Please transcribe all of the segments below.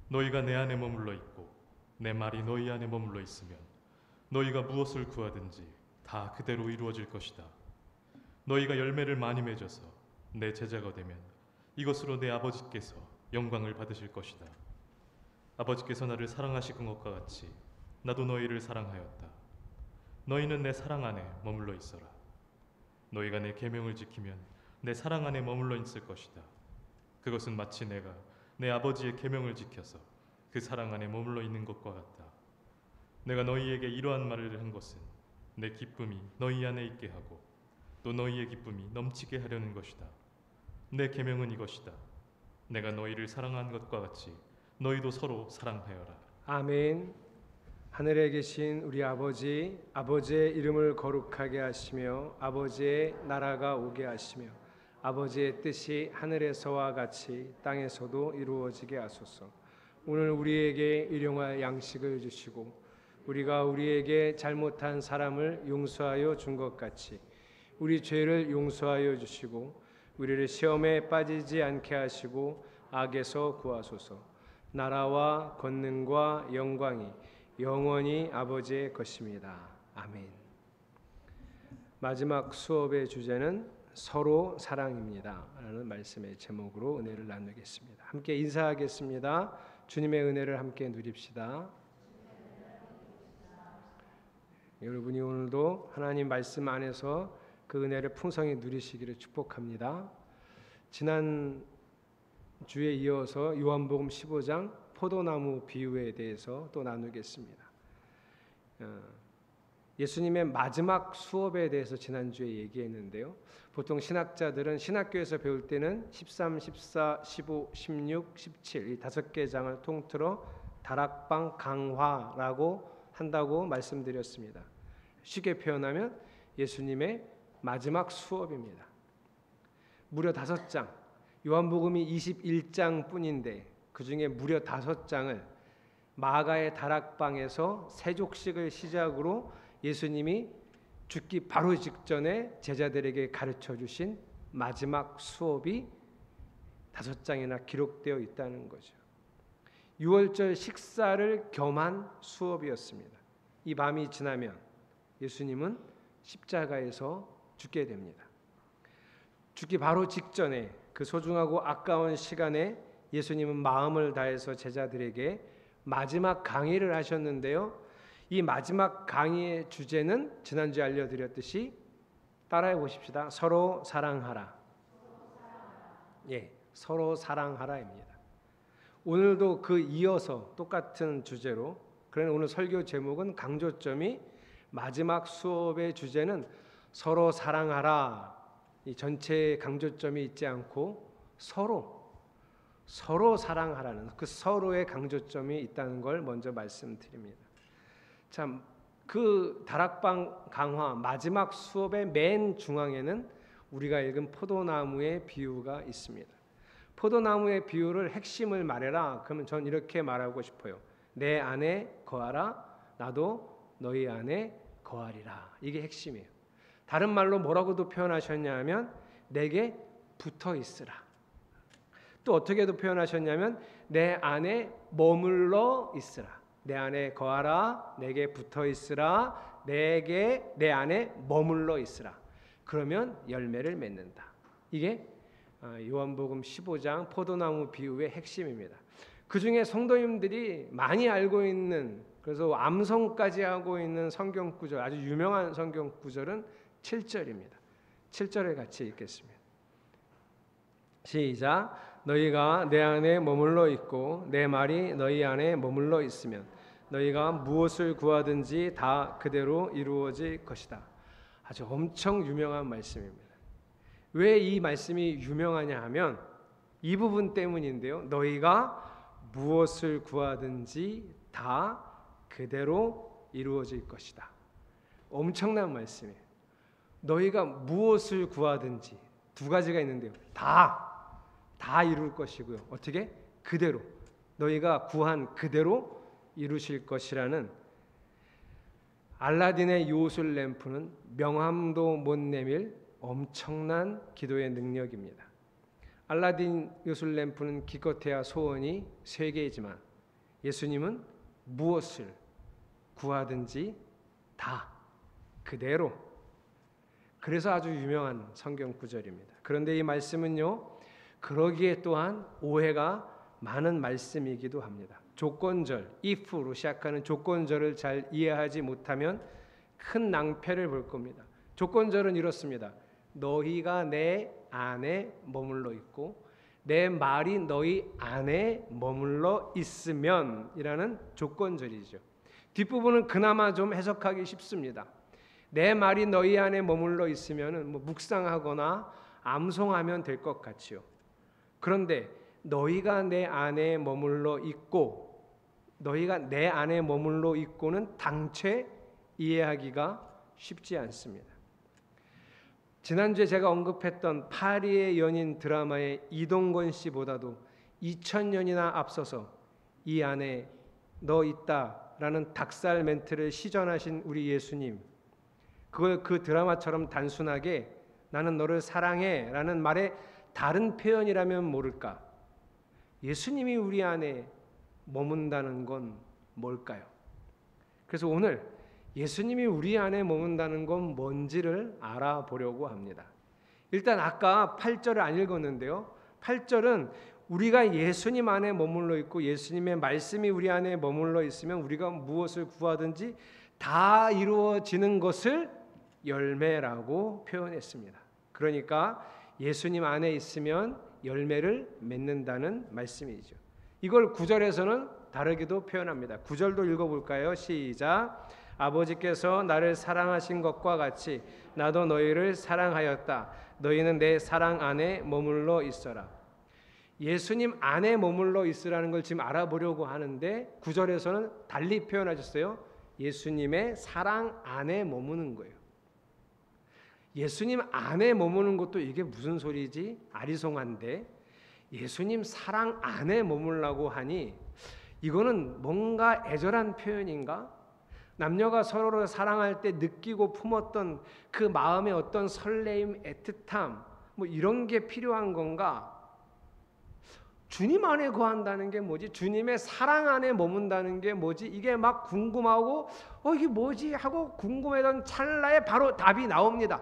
너희가 내 안에 머물러 있고 내 말이 너희 안에 머물러 있으면 너희가 무엇을 구하든지 다 그대로 이루어질 것이다. 너희가 열매를 많이 맺어서 내 제자가 되면 이것으로 내 아버지께서 영광을 받으실 것이다. 아버지께서 나를 사랑하시는 것과 같이 나도 너희를 사랑하였다. 너희는 내 사랑 안에 머물러 있어라. 너희가 내 계명을 지키면 내 사랑 안에 머물러 있을 것이다. 그것은 마치 내가 내 아버지의 계명을 지켜서 그 사랑 안에 머물러 있는 것과 같다. 내가 너희에게 이러한 말을 한 것은 내 기쁨이 너희 안에 있게 하고 또 너희의 기쁨이 넘치게 하려는 것이다. 내 계명은 이것이다. 내가 너희를 사랑한 것과 같이 너희도 서로 사랑하여라. 아멘. 하늘에 계신 우리 아버지, 아버지의 이름을 거룩하게 하시며 아버지의 나라가 오게 하시며 아버지의 뜻이 하늘에서와 같이 땅에서도 이루어지게 하소서. 오늘 우리에게 일용할 양식을 주시고 우리가 우리에게 잘못한 사람을 용서하여 준 것 같이 우리 죄를 용서하여 주시고 우리를 시험에 빠지지 않게 하시고 악에서 구하소서. 나라와 권능과 영광이 영원히 아버지의 것입니다. 아멘. 마지막 수업의 주제는 서로 사랑입니다 라는 말씀의 제목으로 은혜를 나누겠습니다. 함께 인사하겠습니다. 주님의 은혜를 함께 누립시다. 여러분이 오늘도 하나님 말씀 안에서 그 은혜를 풍성히 누리시기를 축복합니다. 지난 주에 이어서 요한복음 15장 포도나무 비유에 대해서 또 나누겠습니다. 예수님의 마지막 수업에 대해서 지난주에 얘기했는데요. 보통 신학자들은 신학교에서 배울 때는 13, 14, 15, 16, 17 이 5개 장을 통틀어 다락방 강화라고 한다고 말씀드렸습니다. 쉽게 표현하면 예수님의 마지막 수업입니다. 무려 5장, 요한복음이 21장 뿐인데 그 중에 무려 5장을 마가의 다락방에서 세족식을 시작으로 예수님이 죽기 바로 직전에 제자들에게 가르쳐 주신 마지막 수업이 5장이나 기록되어 있다는 거죠. 유월절 식사를 겸한 수업이었습니다. 이 밤이 지나면 예수님은 십자가에서 죽게 됩니다. 죽기 바로 직전에 그 소중하고 아까운 시간에 예수님은 마음을 다해서 제자들에게 마지막 강의를 하셨는데요. 이 마지막 강의의 주제는 지난주에 알려드렸듯이 따라해 보십시다. 서로 사랑하라. 예, 서로 사랑하라입니다. 오늘도 그 이어서 똑같은 주제로, 그러나 오늘 설교 제목은 강조점이 마지막 수업의 주제는 서로 사랑하라. 이 전체의 강조점이 있지 않고 서로 사랑하라는 그 서로의 강조점이 있다는 걸 먼저 말씀드립니다. 참, 그 다락방 강화 마지막 수업의 맨 중앙에는 우리가 읽은 포도나무의 비유가 있습니다. 포도나무의 비유를 핵심을 말해라. 그러면 전 이렇게 말하고 싶어요. 내 안에 거하라. 나도 너희 안에 거하리라. 이게 핵심이에요. 다른 말로 뭐라고도 표현하셨냐면 내게 붙어 있으라. 또 어떻게도 표현하셨냐면 내 안에 머물러 있으라. 내 안에 거하라. 내게 붙어 있으라. 내 안에 머물러 있으라. 그러면 열매를 맺는다. 이게 요한복음 15장 포도나무 비유의 핵심입니다. 그 중에 성도님들이 많이 알고 있는, 그래서 암송까지 하고 있는 성경 구절, 아주 유명한 성경 구절은 7절입니다. 7절에 같이 읽겠습니다. 시작. 너희가 내 안에 머물러 있고 내 말이 너희 안에 머물러 있으면 너희가 무엇을 구하든지 다 그대로 이루어질 것이다. 아주 엄청 유명한 말씀입니다. 왜 이 말씀이 유명하냐 하면 이 부분 때문인데요. 너희가 무엇을 구하든지 다 그대로 이루어질 것이다. 엄청난 말씀이에요. 너희가 무엇을 구하든지 두 가지가 있는데요. 다 이룰 것이고요. 어떻게? 그대로. 너희가 구한 그대로 이루실 것이라는 알라딘의 요술 램프는 명함도 못 내밀 엄청난 기도의 능력입니다. 알라딘 요술 램프는 기껏해야 소원이 3개이지만 예수님은 무엇을 구하든지 다 그대로. 그래서 아주 유명한 성경 구절입니다. 그런데 이 말씀은요, 그러기에 또한 오해가 많은 말씀이기도 합니다. 조건절, if로 시작하는 조건절을 잘 이해하지 못하면 큰 낭패를 볼 겁니다. 조건절은 이렇습니다. 너희가 내 안에 머물러 있고 내 말이 너희 안에 머물러 있으면 이라는 조건절이죠. 뒷부분은 그나마 좀 해석하기 쉽습니다. 내 말이 너희 안에 머물러 있으면 묵상하거나 암송하면 될 것 같지요. 그런데 너희가 내 안에 머물러 있고 너희가 내 안에 머물러 있고는 당최 이해하기가 쉽지 않습니다. 지난주에 제가 언급했던 파리의 연인 드라마의 이동건 씨보다도 2000년이나 앞서서 이 안에 너 있다라는 닭살 멘트를 시전하신 우리 예수님, 그걸 그 드라마처럼 단순하게 나는 너를 사랑해 라는 말의 다른 표현이라면 모를까? 예수님이 우리 안에 머문다는 건 뭘까요? 그래서 오늘 예수님이 우리 안에 머문다는 건 뭔지를 알아보려고 합니다. 일단 아까 8절을 안 읽었는데요. 8절은 우리가 예수님 안에 머물러 있고 예수님의 말씀이 우리 안에 머물러 있으면 우리가 무엇을 구하든지 다 이루어지는 것을 열매라고 표현했습니다. 그러니까 예수님 안에 있으면 열매를 맺는다는 말씀이죠. 이걸 9절에서는 다르게도 표현합니다. 9절도 읽어볼까요? 시작. 아버지께서 나를 사랑하신 것과 같이 나도 너희를 사랑하였다. 너희는 내 사랑 안에 머물러 있어라. 예수님 안에 머물러 있으라는 걸 지금 알아보려고 하는데 9절에서는 달리 표현하셨어요. 예수님의 사랑 안에 머무는 거예요. 예수님 안에 머무는 것도 이게 무슨 소리지? 아리송한데 예수님 사랑 안에 머물라고 하니 이거는 뭔가 애절한 표현인가? 남녀가 서로를 사랑할 때 느끼고 품었던 그 마음의 어떤 설레임, 애틋함 이런 게 필요한 건가? 주님 안에 거한다는 게 뭐지? 주님의 사랑 안에 머문다는 게 뭐지? 이게 막 궁금하고 이게 뭐지? 하고 궁금했던 찰나에 바로 답이 나옵니다.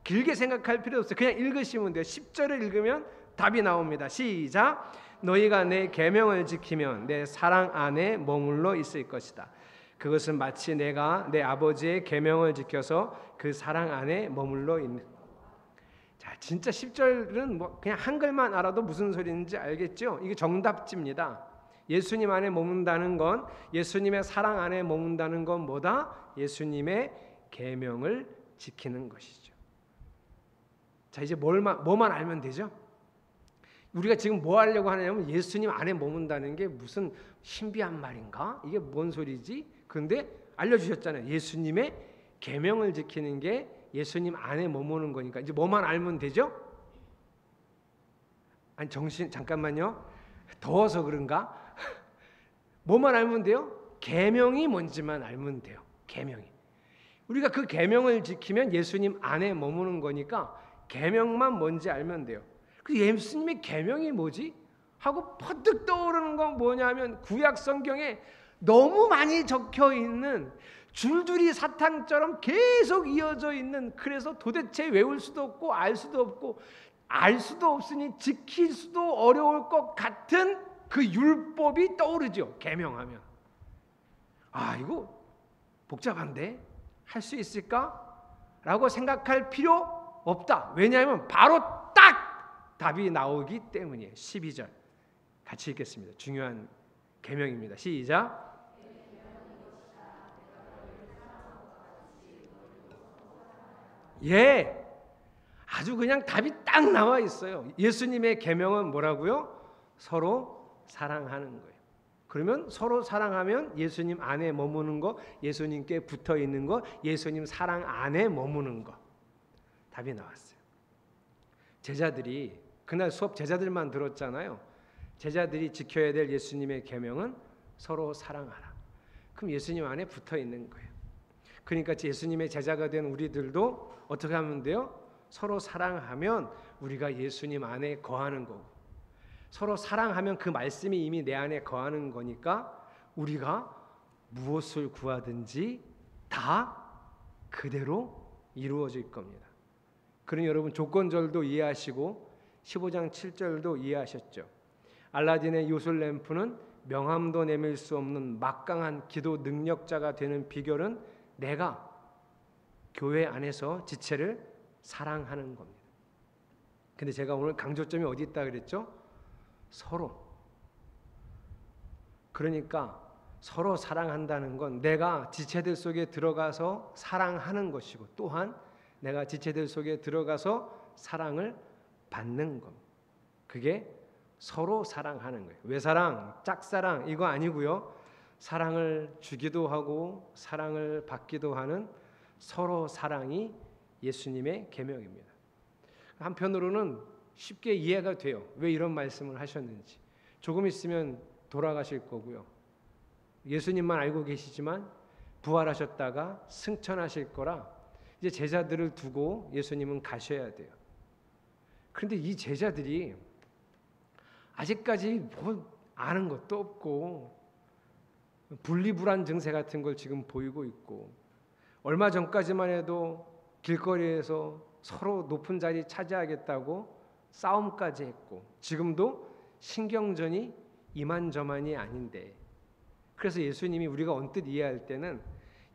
길게 생각할 필요 없어요. 그냥 읽으시면 돼요. 10절을 읽으면 답이 나옵니다. 시작. 너희가 내 계명을 지키면 내 사랑 안에 머물러 있을 것이다. 그것은 마치 내가 내 아버지의 계명을 지켜서 그 사랑 안에 머물러 있는. 자, 진짜 10절은 그냥 한글만 알아도 무슨 소리인지 알겠죠? 이게 정답지입니다. 예수님 안에 머문다는 건, 예수님의 사랑 안에 머문다는 건 뭐다? 예수님의 계명을 지키는 것이죠. 자, 이제 뭐만 알면 되죠? 우리가 지금 뭐 하려고 하냐면 예수님 안에 머문다는 게 무슨 신비한 말인가? 이게 뭔 소리지? 그런데 알려주셨잖아요. 예수님의 계명을 지키는 게 예수님 안에 머무는 거니까 이제 뭐만 알면 되죠? 아니 정신 잠깐만요. 더워서 그런가? 뭐만 알면 돼요? 계명이 뭔지만 알면 돼요. 계명이. 우리가 그 계명을 지키면 예수님 안에 머무는 거니까 계명만 뭔지 알면 돼요. 그 예수님의 계명이 뭐지? 하고 퍼뜩 떠오르는 건 뭐냐면 구약 성경에 너무 많이 적혀 있는 줄줄이 사탕처럼 계속 이어져 있는, 그래서 도대체 외울 수도 없고 알 수도 없고 알 수도 없으니 지킬 수도 어려울 것 같은 그 율법이 떠오르죠. 계명하면 이거 복잡한데 할 수 있을까? 라고 생각할 필요 없다. 왜냐하면 바로 딱 답이 나오기 때문이에요. 12절 같이 읽겠습니다. 중요한 계명입니다. 시작. 예, 아주 그냥 답이 딱 나와 있어요. 예수님의 계명은 뭐라고요? 서로 사랑하는 거예요. 그러면 서로 사랑하면 예수님 안에 머무는 거, 예수님께 붙어 있는 거, 예수님 사랑 안에 머무는 거. 답이 나왔어요. 제자들이 그날 수업 제자들만 들었잖아요. 제자들이 지켜야 될 예수님의 계명은 서로 사랑하라. 그럼 예수님 안에 붙어 있는 거예요. 그러니까 예수님의 제자가 된 우리들도 어떻게 하면 돼요? 서로 사랑하면 우리가 예수님 안에 거하는 거고, 서로 사랑하면 그 말씀이 이미 내 안에 거하는 거니까 우리가 무엇을 구하든지 다 그대로 이루어질 겁니다. 그러니 여러분 조건절도 이해하시고 15장 7절도 이해하셨죠. 알라딘의 요술 램프는 명함도 내밀 수 없는 막강한 기도 능력자가 되는 비결은 내가 교회 안에서 지체를 사랑하는 겁니다. 근데 제가 오늘 강조점이 어디 있다 그랬죠? 서로. 그러니까 서로 사랑한다는 건 내가 지체들 속에 들어가서 사랑하는 것이고 또한 내가 지체들 속에 들어가서 사랑을 받는 겁니다. 그게 서로 사랑하는 거예요. 외사랑, 짝사랑 이거 아니고요. 사랑을 주기도 하고 사랑을 받기도 하는 서로 사랑이 예수님의 계명입니다. 한편으로는 쉽게 이해가 돼요. 왜 이런 말씀을 하셨는지. 조금 있으면 돌아가실 거고요. 예수님만 알고 계시지만 부활하셨다가 승천하실 거라 이제 제자들을 두고 예수님은 가셔야 돼요. 그런데 이 제자들이 아직까지 뭐 아는 것도 없고 분리불안 증세 같은 걸 지금 보이고 있고 얼마 전까지만 해도 길거리에서 서로 높은 자리 차지하겠다고 싸움까지 했고 지금도 신경전이 이만저만이 아닌데 그래서 예수님이 우리가 언뜻 이해할 때는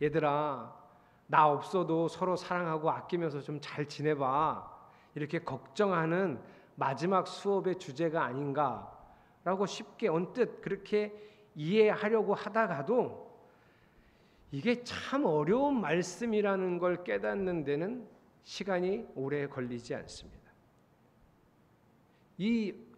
얘들아 나 없어도 서로 사랑하고 아끼면서 좀 잘 지내봐 이렇게 걱정하는 마지막 수업의 주제가 아닌가라고 쉽게 언뜻 그렇게 이해하려고 하다가도 이게 참 어려운 말씀이라는 걸 깨닫는 데는 시간이 오래 걸리지 않습니다.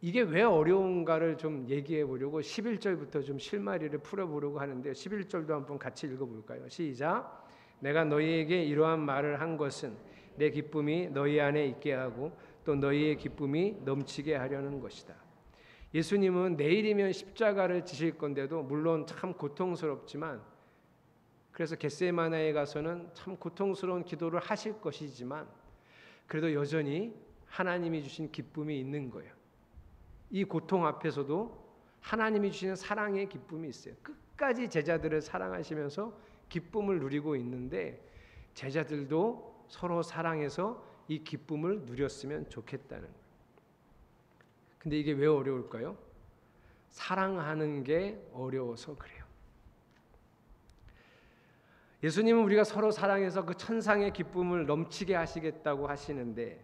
이게 왜 어려운가를 좀 얘기해 보려고 11절부터 좀 실마리를 풀어보려고 하는데 11절도 한번 같이 읽어볼까요? 시작. 내가 너희에게 이러한 말을 한 것은 내 기쁨이 너희 안에 있게 하고 또 너희의 기쁨이 넘치게 하려는 것이다. 예수님은 내일이면 십자가를 지실 건데도 물론 참 고통스럽지만 그래서 겟세마네에 가서는 참 고통스러운 기도를 하실 것이지만 그래도 여전히 하나님이 주신 기쁨이 있는 거예요. 이 고통 앞에서도 하나님이 주시는 사랑의 기쁨이 있어요. 끝까지 제자들을 사랑하시면서 기쁨을 누리고 있는데 제자들도 서로 사랑해서 이 기쁨을 누렸으면 좋겠다는 거예요. 근데 이게 왜 어려울까요? 사랑하는 게 어려워서 그래요. 예수님은 우리가 서로 사랑해서 그 천상의 기쁨을 넘치게 하시겠다고 하시는데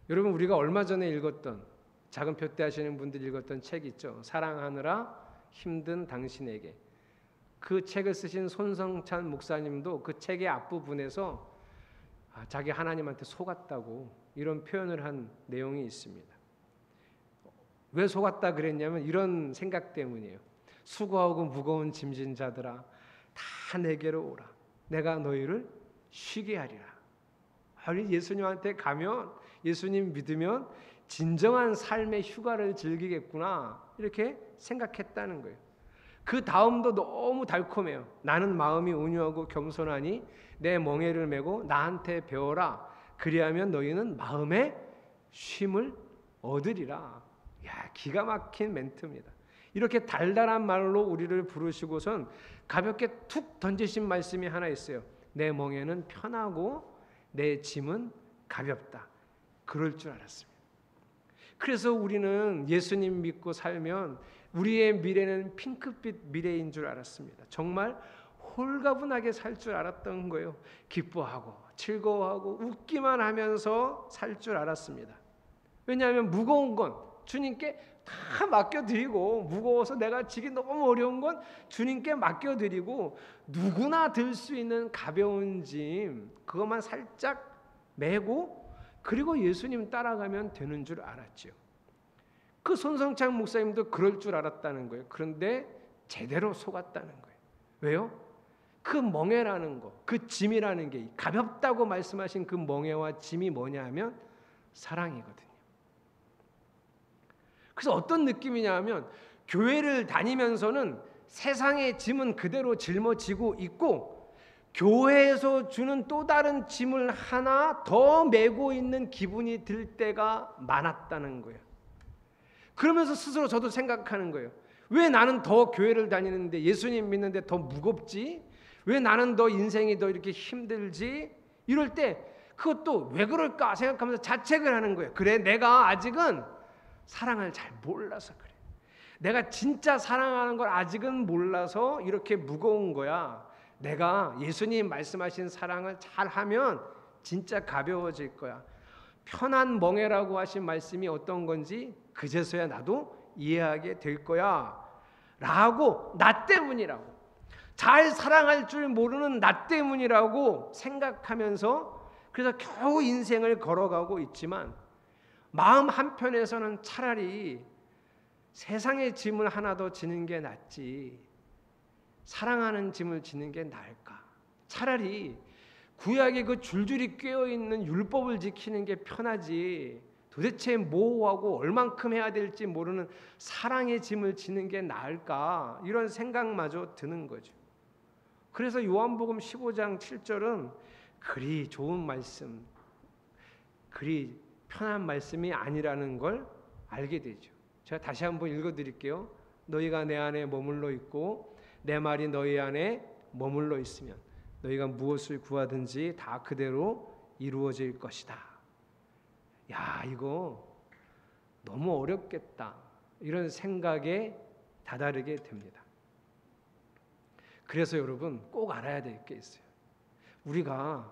여러분 우리가 얼마 전에 읽었던 작은 표대 하시는 분들이 읽었던 책 있죠. 사랑하느라 힘든 당신에게. 그 책을 쓰신 손성찬 목사님도 그 책의 앞부분에서 자기 하나님한테 속았다고 이런 표현을 한 내용이 있습니다. 왜 속았다 그랬냐면 이런 생각 때문이에요. 수고하고 무거운 짐진 자들아 다 내게로 오라. 내가 너희를 쉬게 하리라. 우리 예수님한테 가면 예수님 믿으면 진정한 삶의 휴가를 즐기겠구나 이렇게 생각했다는 거예요. 그 다음도 너무 달콤해요. 나는 마음이 온유하고 겸손하니 내 멍에를 메고 나한테 배워라. 그리하면 너희는 마음의 쉼을 얻으리라. 야, 기가 막힌 멘트입니다. 이렇게 달달한 말로 우리를 부르시고선 가볍게 툭 던지신 말씀이 하나 있어요. 내 멍에는 편하고 내 짐은 가볍다. 그럴 줄 알았습니다. 그래서 우리는 예수님 믿고 살면 우리의 미래는 핑크빛 미래인 줄 알았습니다. 정말 홀가분하게 살 줄 알았던 거예요. 기뻐하고 즐거워하고 웃기만 하면서 살 줄 알았습니다. 왜냐하면 무거운 건 주님께 다 맡겨드리고 무거워서 내가 지기 너무 어려운 건 주님께 맡겨드리고 누구나 들 수 있는 가벼운 짐 그것만 살짝 메고 그리고 예수님 따라가면 되는 줄 알았죠. 그 손성창 목사님도 그럴 줄 알았다는 거예요. 그런데 제대로 속았다는 거예요. 왜요? 그 멍에라는 거, 그 짐이라는 게 가볍다고 말씀하신 그 멍에와 짐이 뭐냐 하면 사랑이거든요. 그래서 어떤 느낌이냐 하면 교회를 다니면서는 세상의 짐은 그대로 짊어지고 있고 교회에서 주는 또 다른 짐을 하나 더 메고 있는 기분이 들 때가 많았다는 거예요. 그러면서 스스로 저도 생각하는 거예요. 왜 나는 더 교회를 다니는데 예수님 믿는데 더 무겁지? 왜 나는 더 인생이 더 이렇게 힘들지? 이럴 때 그것도 왜 그럴까 생각하면서 자책을 하는 거예요. 그래, 내가 아직은 사랑을 잘 몰라서 그래. 내가 진짜 사랑하는 걸 아직은 몰라서 이렇게 무거운 거야. 내가 예수님 말씀하신 사랑을 잘하면 진짜 가벼워질 거야. 편한 멍에라고 하신 말씀이 어떤 건지 그제서야 나도 이해하게 될 거야 라고, 나 때문이라고, 잘 사랑할 줄 모르는 나 때문이라고 생각하면서 그래서 겨우 인생을 걸어가고 있지만 마음 한편에서는 차라리 세상의 짐을 하나 더 지는 게 낫지 사랑하는 짐을 지는 게 나을까? 차라리 구약에 그 줄줄이 꿰어있는 율법을 지키는 게 편하지 도대체 뭐하고 얼만큼 해야 될지 모르는 사랑의 짐을 지는 게 나을까? 이런 생각마저 드는 거죠. 그래서 요한복음 15장 7절은 그리 좋은 말씀, 그리 편한 말씀이 아니라는 걸 알게 되죠. 제가 다시 한번 읽어드릴게요. 너희가 내 안에 머물러 있고 내 말이 너희 안에 머물러 있으면 너희가 무엇을 구하든지 다 그대로 이루어질 것이다. 야, 이거 너무 어렵겠다. 이런 생각에 다다르게 됩니다. 그래서 여러분 꼭 알아야 될 게 있어요. 우리가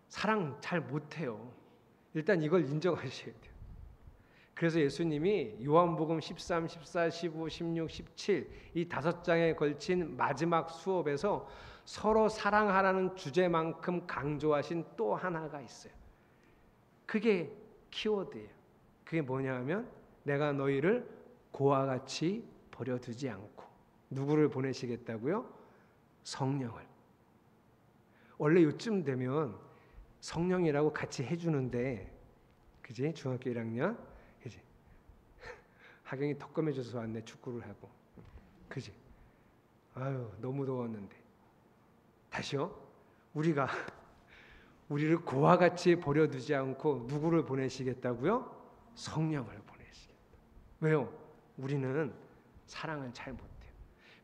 사랑 잘 못해요. 일단 이걸 인정하셔야 돼요. 그래서 예수님이 요한복음 13, 14, 15, 16, 17 이 5장에 걸친 마지막 수업에서 서로 사랑하라는 주제만큼 강조하신 또 하나가 있어요. 그게 키워드예요. 그게 뭐냐 하면 내가 너희를 고와 같이 버려두지 않고 누구를 보내시겠다고요? 성령을. 원래 요쯤 되면 성령이라고 같이 해주는데 그지? 중학교 1학년 그지? 하경이 덕검해줘서 왔네. 축구를 하고 그지? 아유 너무 더웠는데 다시요. 우리를 고와 같이 버려두지 않고 누구를 보내시겠다고요? 성령을 보내시겠다. 왜요? 우리는 사랑을 잘 못해요.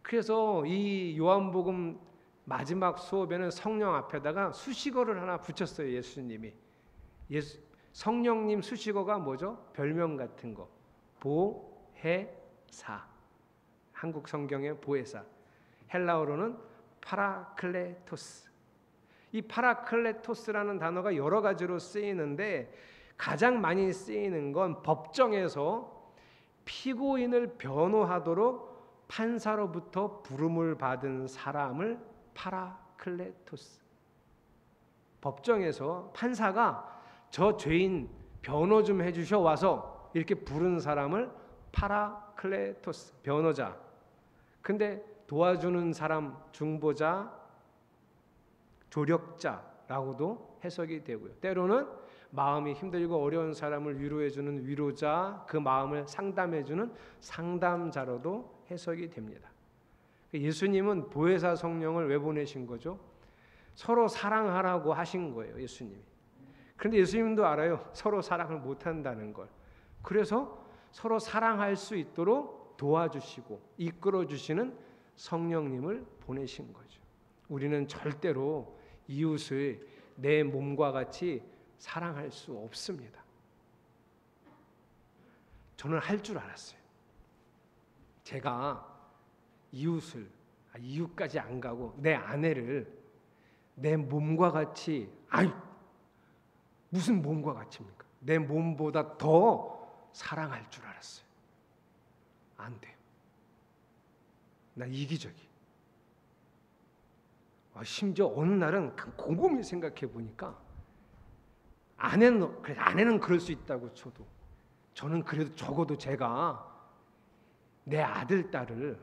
그래서 이 요한복음 마지막 수업에는 성령 앞에다가 수식어를 하나 붙였어요. 예수님이. 성령님 수식어가 뭐죠? 별명 같은 거. 보혜사. 한국 성경의 보혜사. 헬라어로는 파라클레토스. 이 파라클레토스라는 단어가 여러 가지로 쓰이는데 가장 많이 쓰이는 건 법정에서 피고인을 변호하도록 판사로부터 부름을 받은 사람을 파라클레토스. 법정에서 판사가 저 죄인 변호 좀 해주셔 와서 이렇게 부른 사람을 파라클레토스, 변호자. 근데 도와주는 사람, 중보자, 조력자라고도 해석이 되고요. 때로는 마음이 힘들고 어려운 사람을 위로해주는 위로자, 그 마음을 상담해주는 상담자로도 해석이 됩니다. 예수님은 보혜사 성령을 왜 보내신 거죠? 서로 사랑하라고 하신 거예요. 예수님이. 그런데 예수님도 알아요. 서로 사랑을 못한다는 걸. 그래서 서로 사랑할 수 있도록 도와주시고 이끌어주시는 성령님을 보내신 거죠. 우리는 절대로 이웃을 내 몸과 같이 사랑할 수 없습니다. 저는 할 줄 알았어요. 제가 이웃까지 안 가고 내 아내를 내 몸과 같이, 무슨 몸과 같입니까? 내 몸보다 더 사랑할 줄 알았어요. 안 돼요. 나 이기적이. 심지어 어느 날은 곰곰이 생각해 보니까 아내는 그럴 수 있다고 쳐도 저는 그래도 적어도 제가 내 아들, 딸을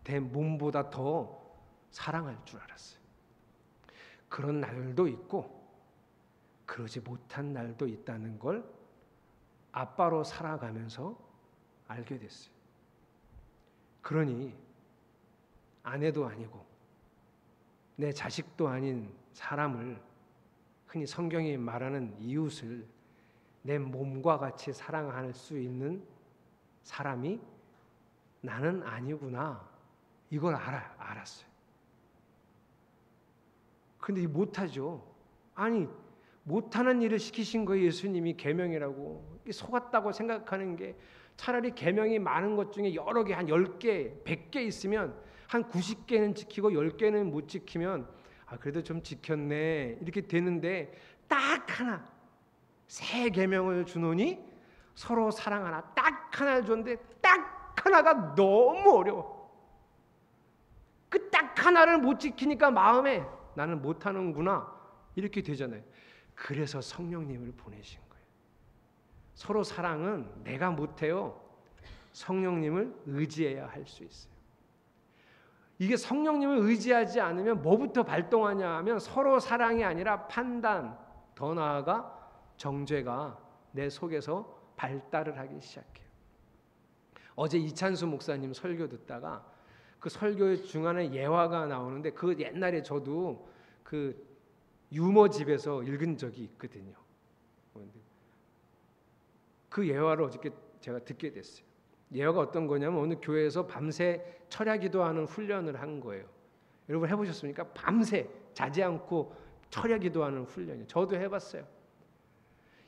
내 몸보다 더 사랑할 줄 알았어요. 그런 날도 있고 그러지 못한 날도 있다는 걸 아빠로 살아가면서 알게 됐어요. 그러니 아내도 아니고 내 자식도 아닌 사람을, 흔히 성경이 말하는 이웃을 내 몸과 같이 사랑할 수 있는 사람이 나는 아니구나. 이걸 알았어요. 근데 못하죠. 아니, 못하는 일을 시키신 거예요. 예수님이 계명이라고. 속았다고 생각하는 게 차라리 계명이 많은 것 중에 여러 개, 한 10개, 100개 있으면 한 90개는 지키고 10개는 못 지키면 그래도 좀 지켰네 이렇게 되는데, 딱 하나 새 계명을 주노니 서로 사랑하나, 딱 하나를 줬는데 딱 하나가 너무 어려워. 그 딱 하나를 못 지키니까 마음에 나는 못하는구나 이렇게 되잖아요. 그래서 성령님을 보내신 거예요. 서로 사랑은 내가 못해요. 성령님을 의지해야 할 수 있어요. 이게 성령님을 의지하지 않으면 뭐부터 발동하냐 하면 서로 사랑이 아니라 판단, 더 나아가 정죄가 내 속에서 발달을 하기 시작해요. 어제 이찬수 목사님 설교 듣다가 그 설교 중간에 예화가 나오는데, 그 옛날에 저도 그 유머집에서 읽은 적이 있거든요. 그 예화를 어저께 제가 듣게 됐어요. 예화가 어떤 거냐면, 어느 교회에서 밤새 철야 기도하는 훈련을 한 거예요. 여러분 해보셨습니까? 밤새 자지 않고 철야 기도하는 훈련이에요. 저도 해봤어요.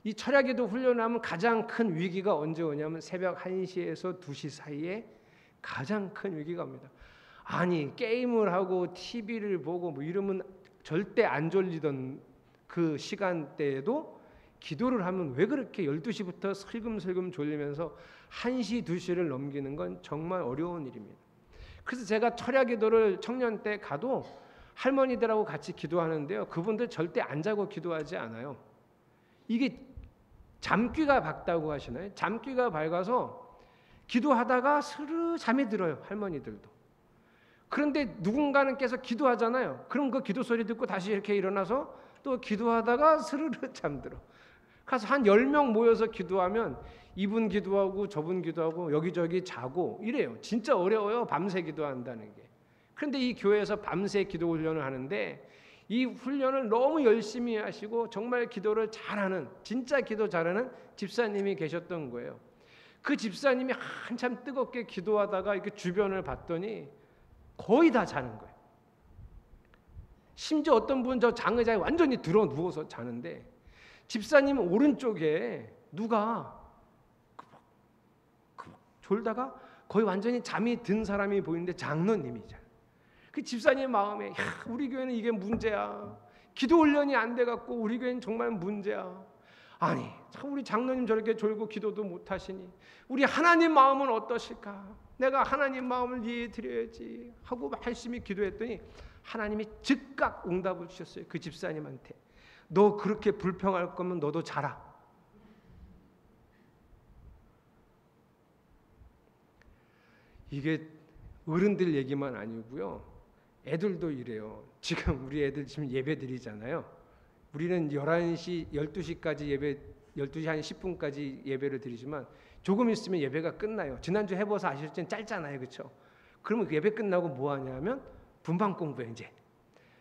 이 철야 기도 훈련하면 가장 큰 위기가 언제 오냐면 새벽 1시에서 2시 사이에 가장 큰 위기가 옵니다. 아니, 게임을 하고 TV를 보고 뭐 이러면 절대 안 졸리던 그 시간대에도 기도를 하면 왜 그렇게 12시부터 슬금슬금 졸리면서 1시, 2시를 넘기는 건 정말 어려운 일입니다. 그래서 제가 철야 기도를 청년 때 가도 할머니들하고 같이 기도하는데요, 그분들 절대 안 자고 기도하지 않아요. 이게 잠귀가 밝다고 하시나요? 잠귀가 밝아서 기도하다가 스르 잠이 들어요, 할머니들도. 그런데 누군가는 계속 기도하잖아요. 그럼 그 기도 소리 듣고 다시 이렇게 일어나서 또 기도하다가 스르르 잠들어. 그래서 한 10명 모여서 기도하면 이분 기도하고 저분 기도하고 여기저기 자고 이래요. 진짜 어려워요, 밤새 기도한다는 게. 그런데 이 교회에서 밤새 기도 훈련을 하는데, 이 훈련을 너무 열심히 하시고 정말 기도를 잘하는, 진짜 기도 잘하는 집사님이 계셨던 거예요. 그 집사님이 한참 뜨겁게 기도하다가 이렇게 주변을 봤더니 거의 다 자는 거예요. 심지어 어떤 분은 저 장의자에 완전히 들어 누워서 자는데, 집사님 오른쪽에 누가 졸다가 거의 완전히 잠이 든 사람이 보이는데 장로님이잖아요. 그 집사님 마음에, 야, 우리 교회는 이게 문제야. 기도 훈련이 안 돼갖고 우리 교회는 정말 문제야. 아니, 참 우리 장로님 저렇게 졸고 기도도 못하시니 우리 하나님 마음은 어떠실까? 내가 하나님 마음을 이해해 드려야지 하고 열심히 기도했더니 하나님이 즉각 응답을 주셨어요. 그 집사님한테, 너 그렇게 불평할 거면 너도 자라. 이게 어른들 얘기만 아니고요, 애들도 이래요. 지금 우리 애들 지금 예배 드리잖아요. 우리는 11시, 12시까지 예배, 12시 한 10분까지 예배를 드리지만 조금 있으면 예배가 끝나요. 지난주 해봐서 아시겠지만 짧잖아요, 그렇죠? 그러면 그 예배 끝나고 뭐 하냐면 분방 공부에 이제.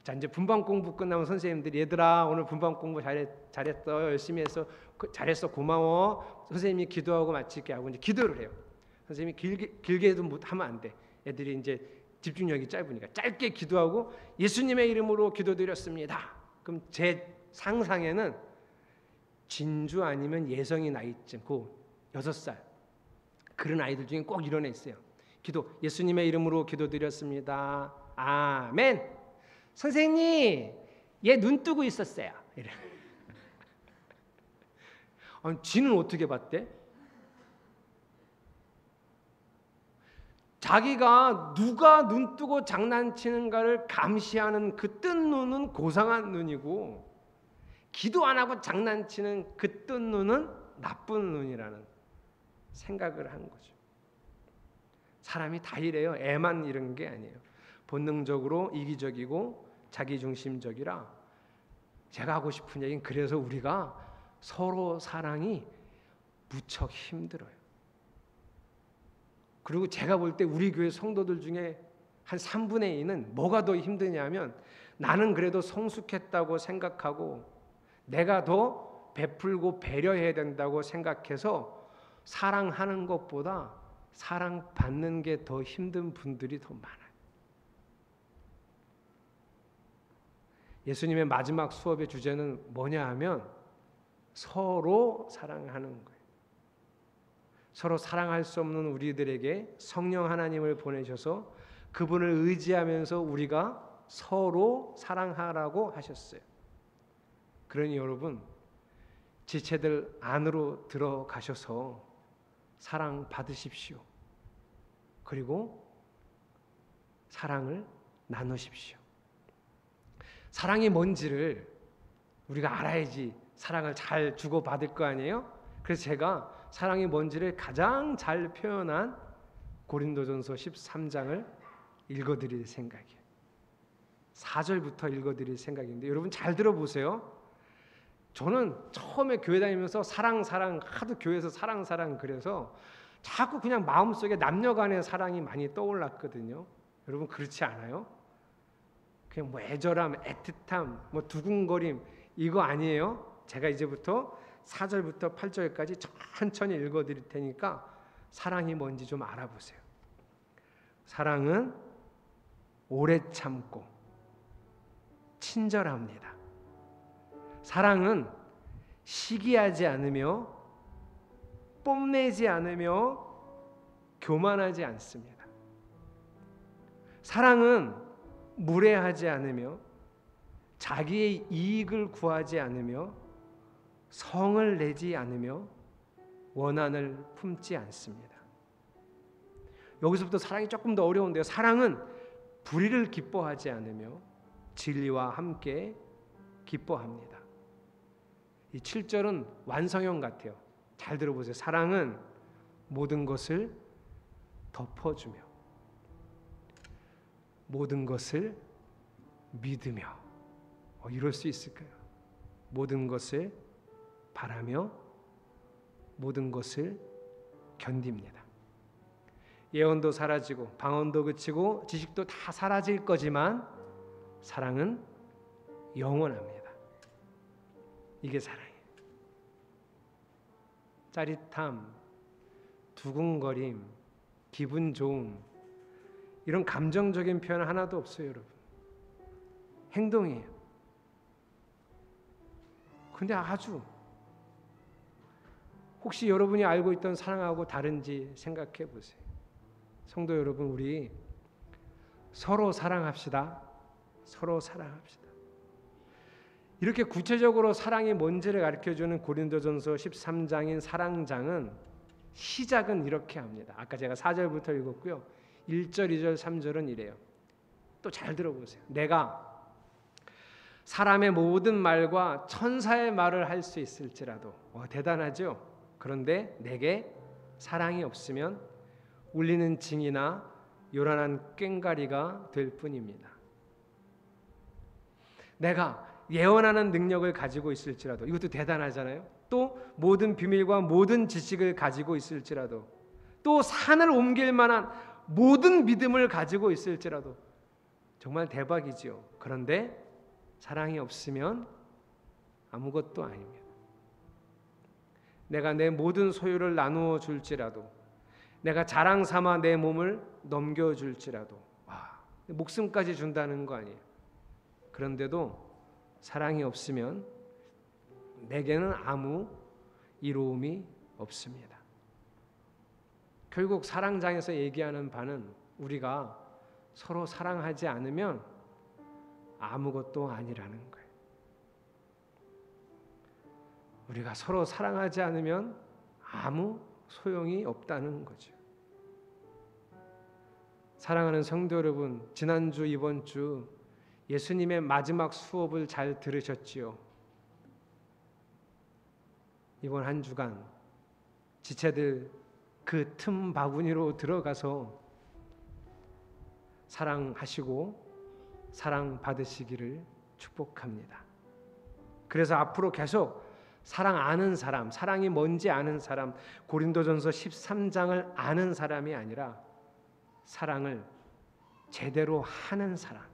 자, 이제 분방 공부 끝나면 선생님들이, 얘들아 오늘 분방 공부 잘했어, 열심히 했어, 잘했어, 고마워. 선생님이 기도하고 마칠게 하고 이제 기도를 해요. 선생님이 길게도 하면 안 돼. 애들이 이제 집중력이 짧으니까 짧게 기도하고 예수님의 이름으로 기도드렸습니다. 그럼 제 상상에는 진주 아니면 예성이 나이쯤, 그 6살 그런 아이들 중에 꼭 이런 애 있어요. 기도, 예수님의 이름으로 기도드렸습니다. 아멘. 선생님, 얘 눈 뜨고 있었어요. 이래. 아니, 지는 어떻게 봤대? 자기가 누가 눈 뜨고 장난치는가를 감시하는 그 뜬 눈은 고상한 눈이고, 기도 안 하고 장난치는 그 뜬 눈은 나쁜 눈이라는 생각을 한 거죠. 사람이 다 이래요. 애만 이런 게 아니에요. 본능적으로 이기적이고 자기중심적이라. 제가 하고 싶은 얘기는, 그래서 우리가 서로 사랑이 무척 힘들어요. 그리고 제가 볼 때 우리 교회 성도들 중에 한 3분의 2는 뭐가 더 힘드냐면, 나는 그래도 성숙했다고 생각하고 내가 더 베풀고 배려해야 된다고 생각해서 사랑하는 것보다 사랑받는 게 더 힘든 분들이 더 많아요. 예수님의 마지막 수업의 주제는 뭐냐 하면 서로 사랑하는 거예요. 서로 사랑할 수 없는 우리들에게 성령 하나님을 보내셔서 그분을 의지하면서 우리가 서로 사랑하라고 하셨어요. 그러니 여러분, 지체들 안으로 들어가셔서 사랑 받으십시오. 그리고 사랑을 나누십시오. 사랑이 뭔지를 우리가 알아야지 사랑을 잘 주고받을 거 아니에요? 그래서 제가 사랑이 뭔지를 가장 잘 표현한 고린도전서 13장을 읽어드릴 생각이에요. 4절부터 읽어드릴 생각인데 여러분 잘 들어보세요. 저는 처음에 교회 다니면서 사랑 하도 교회에서 사랑 그래서 자꾸 그냥 마음속에 남녀 간의 사랑이 많이 떠올랐거든요. 여러분 그렇지 않아요? 그냥 뭐 애절함, 애틋함, 뭐 두근거림 이거 아니에요? 제가 이제부터 4절부터 8절까지 천천히 읽어드릴 테니까 사랑이 뭔지 좀 알아보세요. 사랑은 오래 참고 친절합니다. 사랑은 시기하지 않으며 뽐내지 않으며 교만하지 않습니다. 사랑은 무례하지 않으며 자기의 이익을 구하지 않으며 성을 내지 않으며 원한을 품지 않습니다. 여기서부터 사랑이 조금 더 어려운데요. 사랑은 불의를 기뻐하지 않으며 진리와 함께 기뻐합니다. 이 7절은 완성형 같아요. 잘 들어보세요. 사랑은 모든 것을 덮어주며 모든 것을 믿으며 이럴 수 있을까요? 모든 것을 바라며 모든 것을 견딥니다. 예언도 사라지고 방언도 그치고 지식도 다 사라질 거지만 사랑은 영원합니다. 이게 사랑이에요. 짜릿함, 두근거림, 기분 좋음 이런 감정적인 표현 하나도 없어요, 여러분. 행동이에요. 근데 아주 혹시 여러분이 알고 있던 사랑하고 다른지 생각해 보세요. 성도 여러분, 우리 서로 사랑합시다. 서로 사랑합시다. 이렇게 구체적으로 사랑이 뭔지를 가르쳐주는 고린도전서 13장인 사랑장은 시작은 이렇게 합니다. 아까 제가 4절부터 읽었고요. 1절, 2절, 3절은 이래요. 또 잘 들어보세요. 내가 사람의 모든 말과 천사의 말을 할 수 있을지라도 대단하죠? 그런데 내게 사랑이 없으면 울리는 징이나 요란한 꽹과리가 될 뿐입니다. 내가 예언하는 능력을 가지고 있을지라도 이것도 대단하잖아요. 또 모든 비밀과 모든 지식을 가지고 있을지라도 또 산을 옮길 만한 모든 믿음을 가지고 있을지라도 정말 대박이지요. 그런데 사랑이 없으면 아무것도 아닙니다. 내가 내 모든 소유를 나누어 줄지라도 내가 자랑 삼아 내 몸을 넘겨줄지라도 목숨까지 준다는 거 아니에요. 그런데도 사랑이 없으면 내게는 아무 이로움이 없습니다. 결국 사랑장에서 얘기하는 바는 우리가 서로 사랑하지 않으면 아무것도 아니라는 거예요. 우리가 서로 사랑하지 않으면 아무 소용이 없다는 거죠. 사랑하는 성도 여러분, 지난주 이번 주 예수님의 마지막 수업을 잘 들으셨지요? 이번 한 주간 지체들 그 틈 바구니로 들어가서 사랑하시고 사랑 받으시기를 축복합니다. 그래서 앞으로 계속 사랑 아는 사람, 사랑이 뭔지 아는 사람, 고린도전서 13장을 아는 사람이 아니라 사랑을 제대로 하는 사람,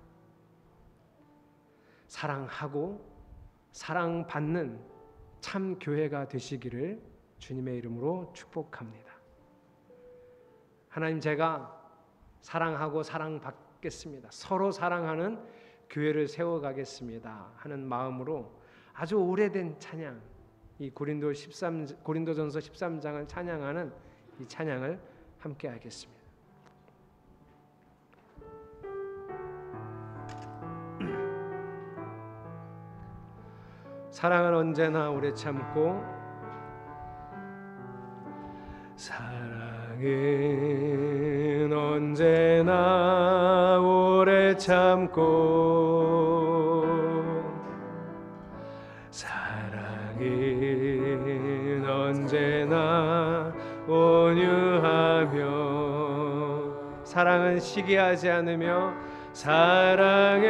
사랑하고 사랑받는 참 교회가 되시기를 주님의 이름으로 축복합니다. 하나님, 제가 사랑하고 사랑받겠습니다. 서로 사랑하는 교회를 세워가겠습니다 하는 마음으로 아주 오래된 찬양, 이 고린도전서 13장을 찬양하는 이 찬양을 함께 하겠습니다. 사랑은 언제나 오래 참고, 사랑은 언제나 오래 참고, 사랑은 언제나 온유하며, 사랑은 시기하지 않으며, 사랑은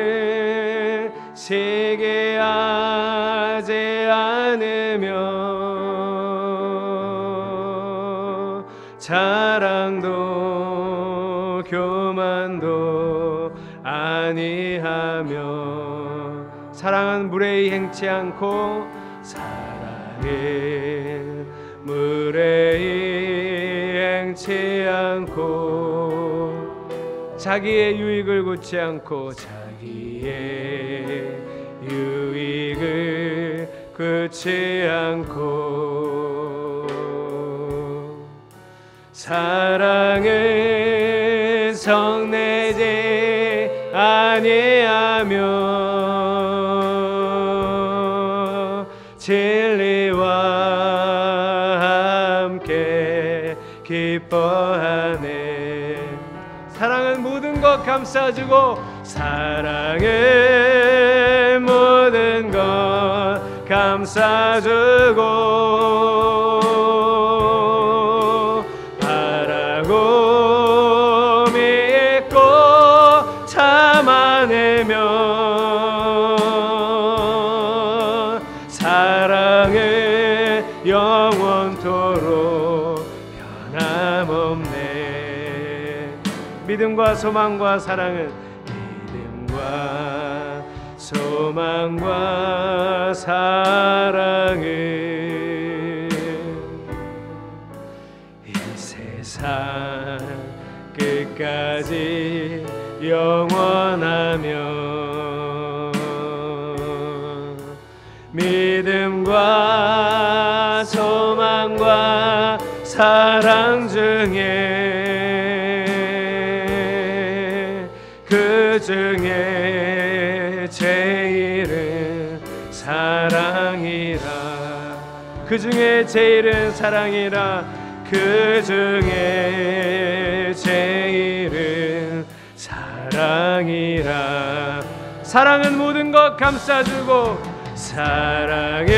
시기하지 않으며, 자랑도 교만도 아니하며, 사랑은 무례히 행치 않고, 사랑은 무례히 행치 않고, 자기의 유익을 굳지 않고, 자기의 유익을 굳지 않고, 사랑은 성내지 아니하며, 진리와 함께 기뻐하네. 사랑은 모든 것 감싸주고, 사랑은 모든 것 감싸주고, 바라고 믿고 참아내며, 사랑은 영원토록 변함없네. 믿음과 소망과 사랑은, 믿음과 소망과 사랑은 이 세상 끝까지 영원하며, 믿음과 소망과 사랑 중에, 그 중에 제일은 사랑이라, 그 중에 제일은 사랑이라, 그 중에 제일은 사랑이라. 사랑은 모든 것 감싸주고, 사랑은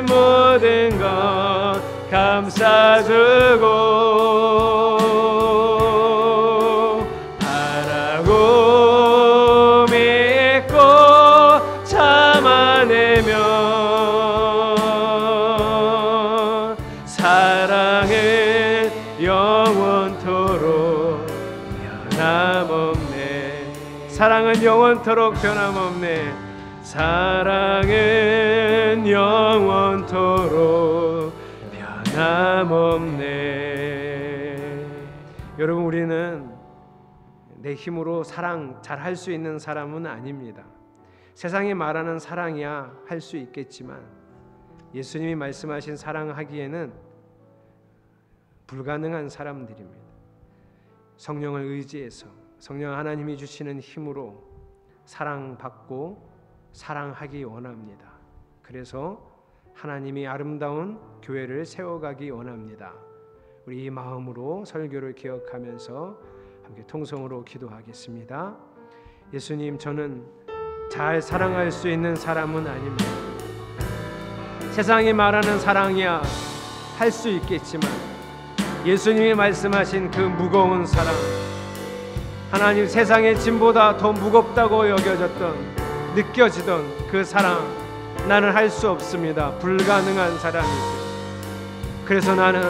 모든 것 감싸주고, 바라고 믿고 참아내며, 사랑은 영원토록 변함없네. 사랑은 영원토록 변함없네. 사랑은 영원토록 변함없네. 여러분, 우리는 내 힘으로 사랑 잘 할 수 있는 사람은 아닙니다. 세상이 말하는 사랑이야 할 수 있겠지만, 예수님이 말씀하신 사랑하기에는 불가능한 사람들입니다. 성령을 의지해서 성령 하나님이 주시는 힘으로 사랑받고 사랑하기 원합니다. 그래서 하나님이 아름다운 교회를 세워가기 원합니다. 우리 이 마음으로 설교를 기억하면서 함께 통성으로 기도하겠습니다. 예수님, 저는 잘 사랑할 수 있는 사람은 아닙니다. 세상이 말하는 사랑이야 할 수 있겠지만, 예수님이 말씀하신 그 무거운 사랑, 하나님 세상의 짐보다 더 무겁다고 여겨졌던, 느껴지던 그 사랑, 나는 할 수 없습니다. 불가능한 사람이죠. 그래서 나는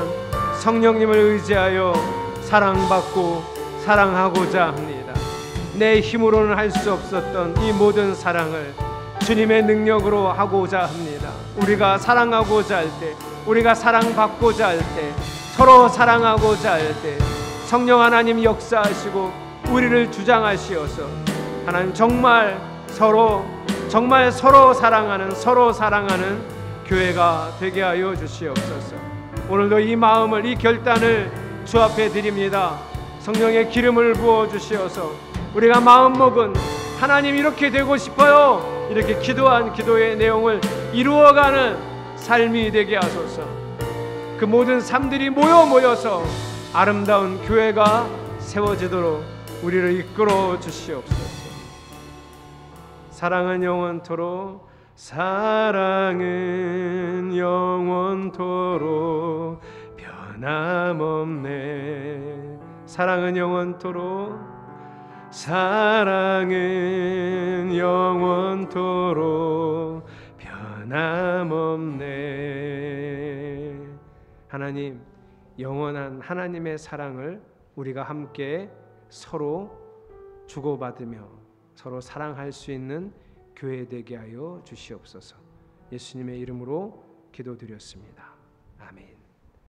성령님을 의지하여 사랑받고 사랑하고자 합니다. 내 힘으로는 할 수 없었던 이 모든 사랑을 주님의 능력으로 하고자 합니다. 우리가 사랑하고자 할 때, 우리가 사랑받고자 할 때, 서로 사랑하고자 할 때 성령 하나님 역사하시고 우리를 주장하시어서 하나님 정말 서로 사랑하는 교회가 되게 하여 주시옵소서. 오늘도 이 마음을, 이 결단을 주 앞에 드립니다. 성령의 기름을 부어 주시어서 우리가 마음먹은 하나님 이렇게 되고 싶어요, 이렇게 기도한 기도의 내용을 이루어가는 삶이 되게 하소서. 그 모든 삶들이 모여서 아름다운 교회가 세워지도록 우리를 이끌어 주시옵소서. 사랑은 영원토록, 사랑은 영원토록 변함없네. 사랑은 영원토록, 사랑은 영원토록 변함없네. 하나님, 영원한 하나님의 사랑을 우리가 함께 서로 주고받으며 서로 사랑할 수 있는 교회 되게 하여 주시옵소서. 예수님의 이름으로 기도드렸습니다. 아멘.